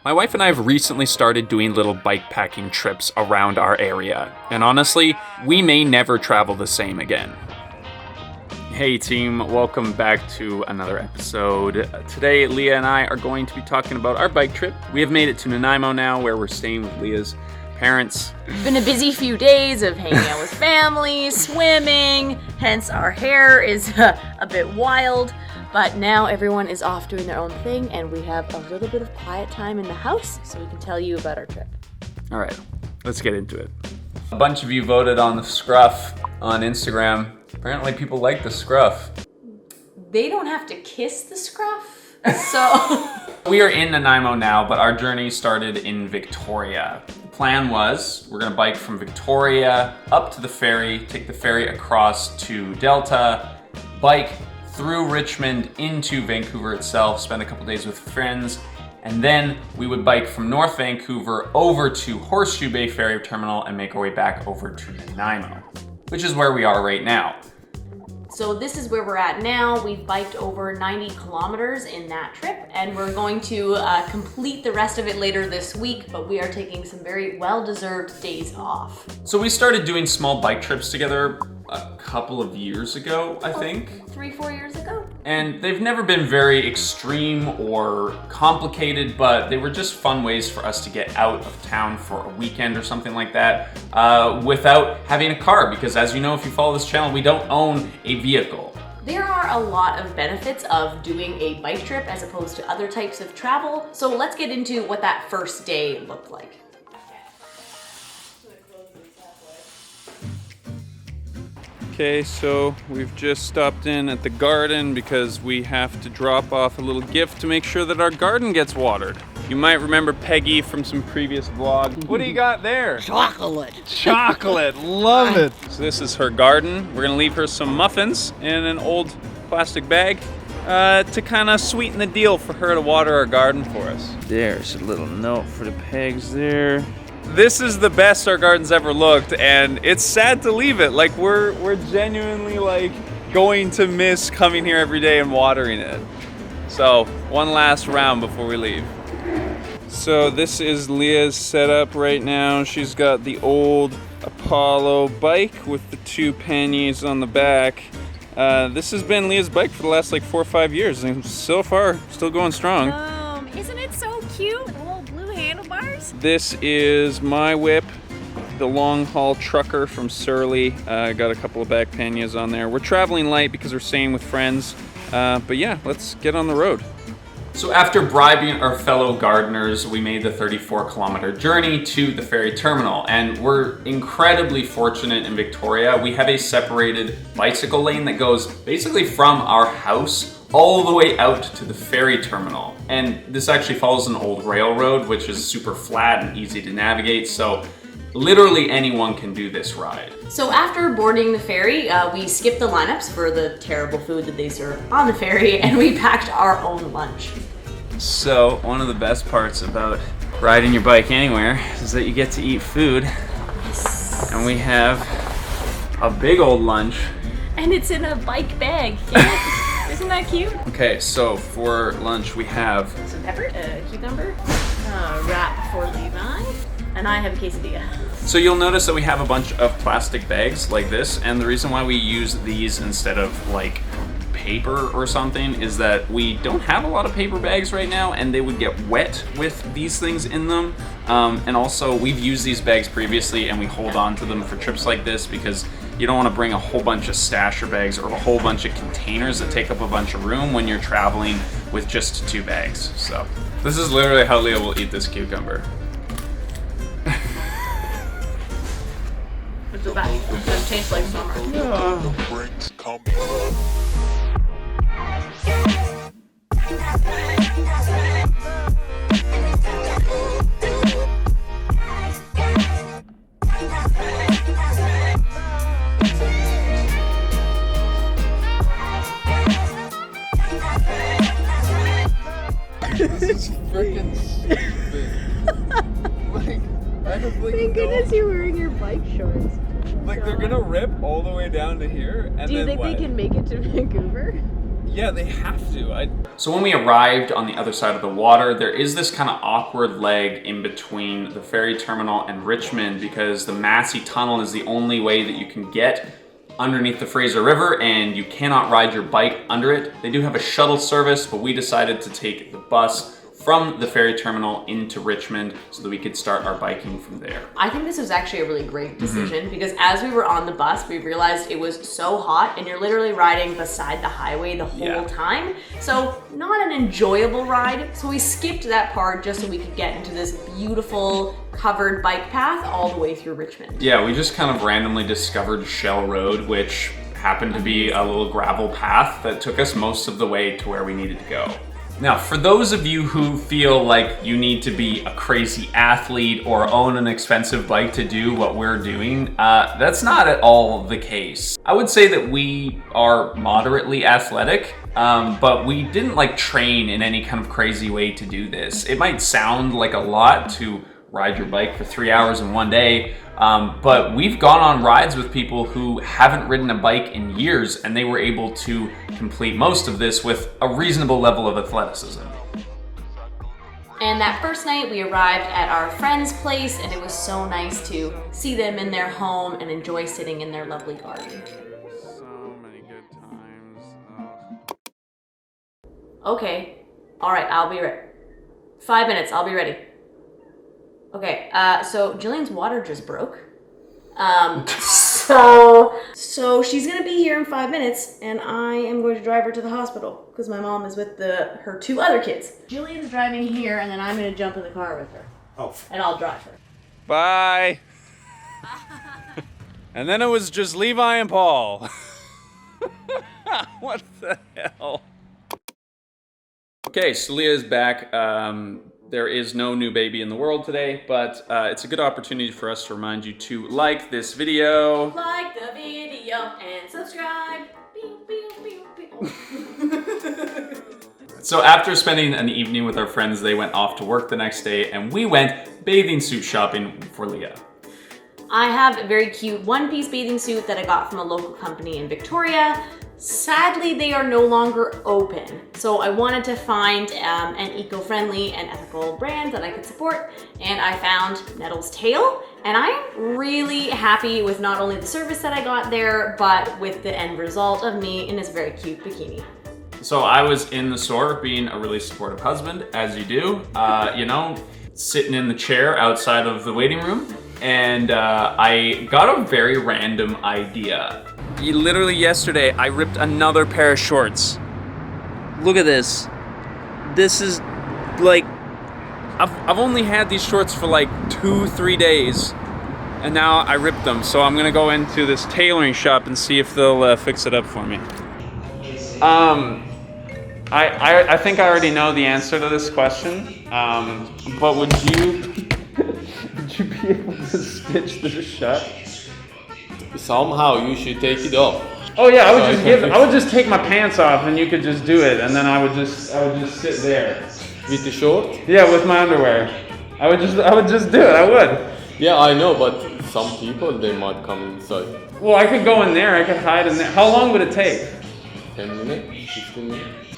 My wife and I have recently started doing little bike packing trips around our area, and honestly, we may never travel the same again. Hey team, welcome back to another episode. Today, Leah and I are going to be talking about our bike trip. We have made it to Nanaimo now, where we're staying with Leah's parents. It's been a busy few days of hanging out with family, swimming, hence our hair is a bit wild. But now everyone is off doing their own thing, and we have a little bit of quiet time in the house, so we can tell you about our trip. All right, let's get into it. A bunch of you voted on the scruff on Instagram. Apparently people like the scruff. They don't have to kiss the scruff, so... We are in Nanaimo now, but our journey started in Victoria. The plan was we're gonna bike from Victoria up to the ferry, take the ferry across to Delta, bike through Richmond into Vancouver itself, spend a couple days with friends, and then we would bike from North Vancouver over to Horseshoe Bay Ferry Terminal and make our way back over to Nanaimo, which is where we are right now. So this is where we're at now. We've biked over 90 kilometers in that trip, and we're going to complete the rest of it later this week, but we are taking some very well-deserved days off. So we started doing small bike trips together a couple of years ago, I think. 3-4 years ago. And they've never been very extreme or complicated, but they were just fun ways for us to get out of town for a weekend or something like that without having a car, because as you know, if you follow this channel, we don't own a vehicle. There are a lot of benefits of doing a bike trip as opposed to other types of travel. So let's get into what that first day looked like. Okay, so we've just stopped in at the garden because we have to drop off a little gift to make sure that our garden gets watered. You might remember Peggy from some previous vlogs. What do you got there? Chocolate. Chocolate, love it. So this is her garden. We're gonna leave her some muffins in an old plastic bag to kind of sweeten the deal for her to water our garden for us. There's a little note for the pegs there. This is the best our garden's ever looked, and it's sad to leave it. Like we're genuinely like going to miss coming here every day and watering it. So one last round before we leave. So this is Leah's setup right now. She's got the old Apollo bike with the two panniers on the back. This has been Leah's bike for the last like 4 or 5 years, and so far still going strong. Isn't it so cute? The little blue handlebars. This is my whip, the long haul trucker from Surly. Got a couple of back panniers on there. We're traveling light because we're staying with friends. But yeah, let's get on the road. So after bribing our fellow gardeners, we made the 34-kilometer journey to the ferry terminal, and we're incredibly fortunate in Victoria. We have a separated bicycle lane that goes basically from our house all the way out to the ferry terminal. And this actually follows an old railroad, which is super flat and easy to navigate, so literally anyone can do this ride. So after boarding the ferry, we skipped the lineups for the terrible food that they serve on the ferry, and we packed our own lunch. So one of the best parts about riding your bike anywhere is that you get to eat food. Yes. And we have a big old lunch. And it's in a bike bag. Isn't that cute? Okay, so for lunch we have some pepper, cucumber, wrap for Levi, and I have a quesadilla. So you'll notice that we have a bunch of plastic bags like this, and the reason why we use these instead of like paper or something is that we don't have a lot of paper bags right now, and they would get wet with these things in them. And also we've used these bags previously, and we hold on to them for trips like this because you don't want to bring a whole bunch of stasher bags or a whole bunch of containers that take up a bunch of room when you're traveling with just 2 bags. So this is literally how Leah will eat this cucumber. It's the best. It doesn't taste like summer. This is freaking stupid. Like, I don't think Thank goodness you're wearing your bike shorts. Like, they're gonna rip all the way down to here, and Do you then think what? they can make it to Vancouver? Yeah, they have to. So when we arrived on the other side of the water, there is this kind of awkward leg in between the ferry terminal and Richmond because the Massey Tunnel is the only way that you can get underneath the Fraser River, and you cannot ride your bike under it. They do have a shuttle service, but we decided to take the bus from the ferry terminal into Richmond so that we could start our biking from there. I think this was actually a really great decision because as we were on the bus, we realized it was so hot and you're literally riding beside the highway the whole time. So not an enjoyable ride. So we skipped that part just so we could get into this beautiful covered bike path all the way through Richmond. Yeah, we just kind of randomly discovered Shell Road, which happened to be a little gravel path that took us most of the way to where we needed to go. Now, for those of you who feel like you need to be a crazy athlete or own an expensive bike to do what we're doing, that's not at all the case. I would say that we are moderately athletic, but we didn't like train in any kind of crazy way to do this. It might sound like a lot to ride your bike for 3 hours in one day, but we've gone on rides with people who haven't ridden a bike in years, and they were able to complete most of this with a reasonable level of athleticism. And that first night we arrived at our friend's place, and it was so nice to see them in their home and enjoy sitting in their lovely garden. So many good times. Okay, all right, I'll be ready. 5 minutes, I'll be ready. Okay, so Jillian's water just broke. So she's gonna be here in 5 minutes, and I am going to drive her to the hospital because my mom is with her 2 other kids. Jillian's driving here, and then I'm gonna jump in the car with her. Oh. And I'll drive her. Bye. And then it was just Levi and Paul. What the hell? Okay, so Leah's back. There is no new baby in the world today, but it's a good opportunity for us to remind you to like this video. Like the video and subscribe. So after spending an evening with our friends, they went off to work the next day, and we went bathing suit shopping for Leah. I have a very cute one-piece bathing suit that I got from a local company in Victoria. Sadly, they are no longer open. So I wanted to find an eco-friendly and ethical brand that I could support, and I found Nettle's Tail, and I'm really happy with not only the service that I got there, but with the end result of me in this very cute bikini. So I was in the store being a really supportive husband, as you do, you know, sitting in the chair outside of the waiting room, and I got a very random idea. Literally yesterday, I ripped another pair of shorts. Look at this. This is like, I've only had these shorts for like 2-3 days, and now I ripped them. So I'm gonna go into this tailoring shop and see if they'll fix it up for me. I think I already know the answer to this question, but would you be able to stitch this shut? Somehow you should take it off. Oh yeah, I would just take my pants off and you could just do it, and then I would just sit there. With the short? Yeah, with my underwear. I would just do it, I would. Yeah, I know, but some people, they might come inside. Well, I could go in there, I could hide in there. How long would it take? 10 minutes, 15 minutes.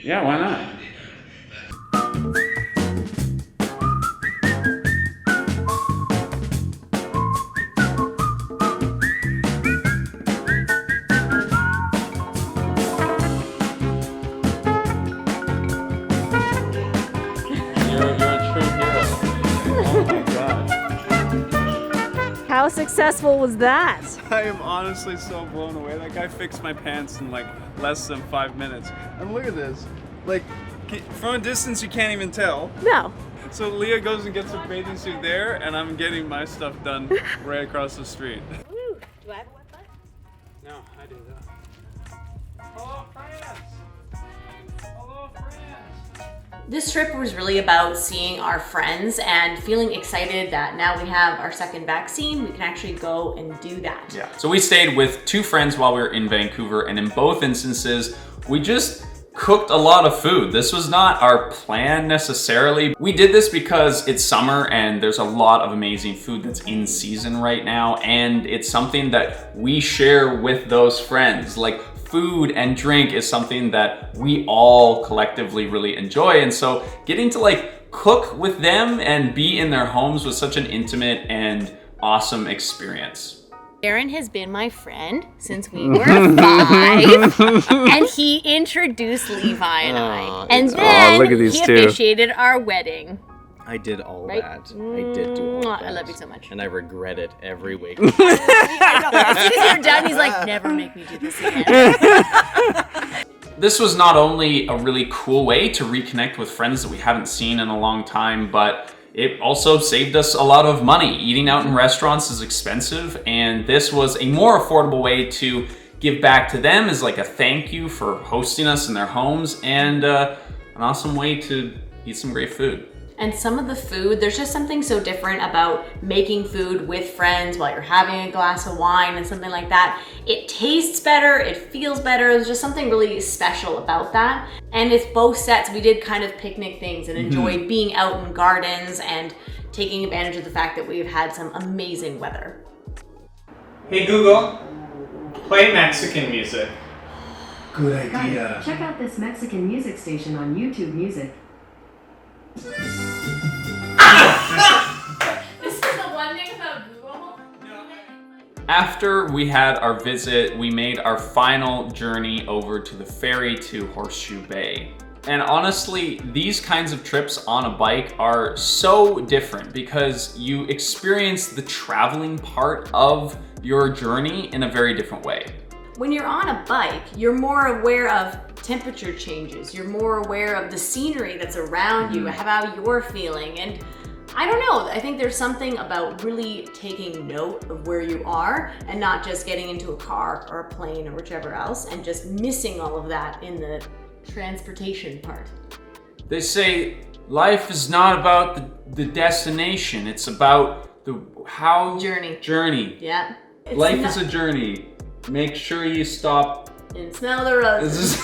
Yeah, why not? How successful was that? I am honestly so blown away. That guy fixed my pants in like less than 5 minutes. And look at this. Like, from a distance you can't even tell. No. So Leah goes and gets a bathing suit there, and I'm getting my stuff done right across the street. Ooh, do I have a wet butt? No, I do that. Hello, friends! Hello, friends! This trip was really about seeing our friends and feeling excited that now we have our second vaccine, we can actually go and do that. Yeah. So we stayed with 2 friends while we were in Vancouver, and in both instances, we just cooked a lot of food. This was not our plan necessarily. We did this because it's summer and there's a lot of amazing food that's in season right now, and it's something that we share with those friends. Like, food and drink is something that we all collectively really enjoy. And so getting to like cook with them and be in their homes was such an intimate and awesome experience. Aaron has been my friend since we were 5, and he introduced Levi and I. And then look at these he two. officiated our wedding. I did all Right? that. I did do all that. I love you so much. And I regret it every week. I know. As soon as you're done, he's like, never make me do this again. This was not only a really cool way to reconnect with friends that we haven't seen in a long time, but it also saved us a lot of money. Eating out in restaurants is expensive, and this was a more affordable way to give back to them as like a thank you for hosting us in their homes, and an awesome way to eat some great food. And some of the food, there's just something so different about making food with friends while you're having a glass of wine and something like that. It tastes better, it feels better, there's just something really special about that. And it's both sets, we did kind of picnic things and enjoyed being out in gardens and taking advantage of the fact that we've had some amazing weather. Hey Google, play Mexican music. Good Guys, idea. check out this Mexican music station on YouTube Music. This is the one thing about Google. After we had our visit, we made our final journey over to the ferry to Horseshoe Bay. And honestly, these kinds of trips on a bike are so different because you experience the traveling part of your journey in a very different way. When you're on a bike, you're more aware of temperature changes. You're more aware of the scenery that's around you, how you're feeling. And I don't know, I think there's something about really taking note of where you are and not just getting into a car or a plane or whichever else and just missing all of that in the transportation part. They say life is not about the destination, it's about the journey. Yeah. It's Life not- is a journey. Make sure you stop. And smell the roses.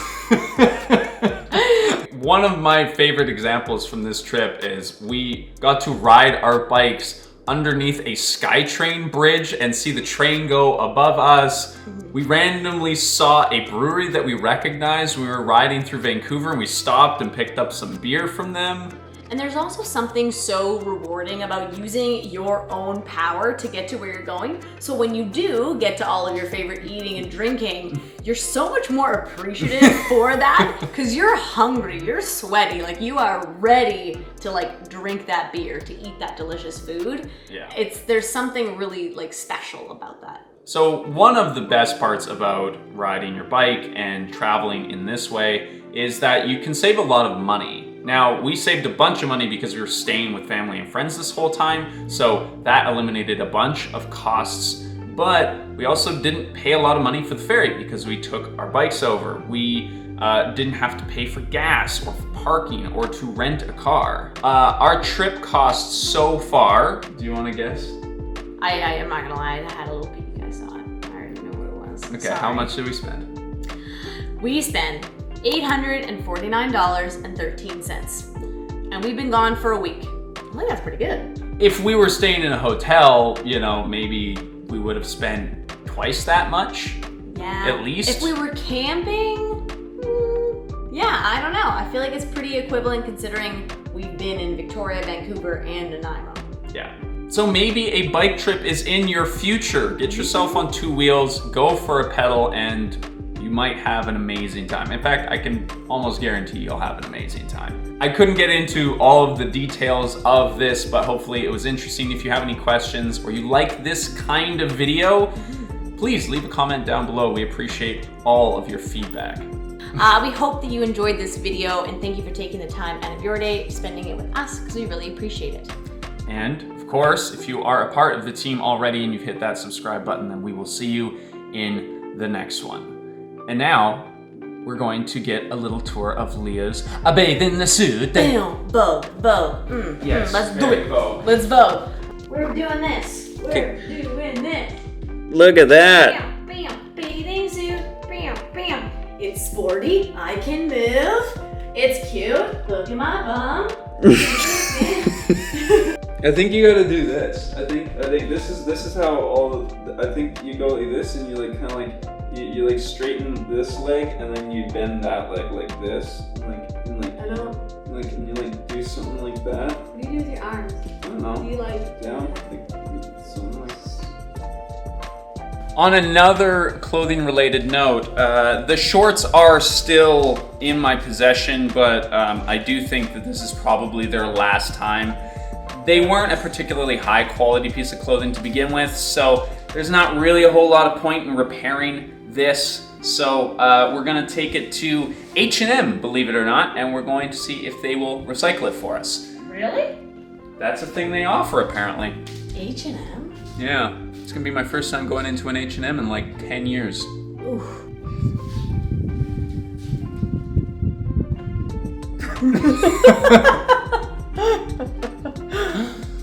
One of my favorite examples from this trip is we got to ride our bikes underneath a SkyTrain bridge and see the train go above us. We randomly saw a brewery that we recognized. We were riding through Vancouver and we stopped and picked up some beer from them. And there's also something so rewarding about using your own power to get to where you're going. So when you do get to all of your favorite eating and drinking, you're so much more appreciative for that because you're hungry, you're sweaty, like you are ready to like drink that beer, to eat that delicious food. Yeah. There's something really like special about that. So one of the best parts about riding your bike and traveling in this way is that you can save a lot of money. Now, we saved a bunch of money because we were staying with family and friends this whole time, so that eliminated a bunch of costs. But we also didn't pay a lot of money for the ferry because we took our bikes over. We didn't have to pay for gas or for parking or to rent a car. Our trip cost so far, do you want to guess? I am not gonna lie, I had a little peek, I saw it. I already know what it was. Okay, Sorry. how much did we spend? We spent $849.13. And we've been gone for a week. I think that's pretty good. If we were staying in a hotel, you know, maybe we would have spent twice that much. Yeah. At least. If we were camping, yeah, I don't know. I feel like it's pretty equivalent considering we've been in Victoria, Vancouver, and Nanaimo. Yeah. So maybe a bike trip is in your future. Get yourself on two wheels, go for a pedal, and you might have an amazing time. In fact, I can almost guarantee you'll have an amazing time. I couldn't get into all of the details of this, but hopefully it was interesting. If you have any questions or you like this kind of video, please leave a comment down below. We appreciate all of your feedback. We hope that you enjoyed this video and thank you for taking the time out of your day, spending it with us, because we really appreciate it. And of course, if you are a part of the team already and you've hit that subscribe button, then we will see you in the next one. And now, we're going to get a little tour of Leah's A Bathe in the Suit. Bam, vote. Yes, Let's do it. vote. Let's vote. We're doing this. We're doing this. Look at that. Bam, bam, bathing suit. Bam, bam. It's sporty. I can move. It's cute. Look at my bum. I think you gotta do this. I think this is how all the, I think you go like this and you like kind of like you like straighten this leg and then you bend that leg like this, and you like do something like that. What do you do with your arms? I don't know. Do you like down, like something like. On another clothing-related note, the shorts are still in my possession, but I do think that this is probably their last time. They weren't a particularly high-quality piece of clothing to begin with, so there's not really a whole lot of point in repairing this. So we're gonna take it to H&M, believe it or not, and we're going to see if they will recycle it for us. Really? That's a thing they offer, apparently. H&M? Yeah. It's gonna be my first time going into an H&M in like 10 years. Oof.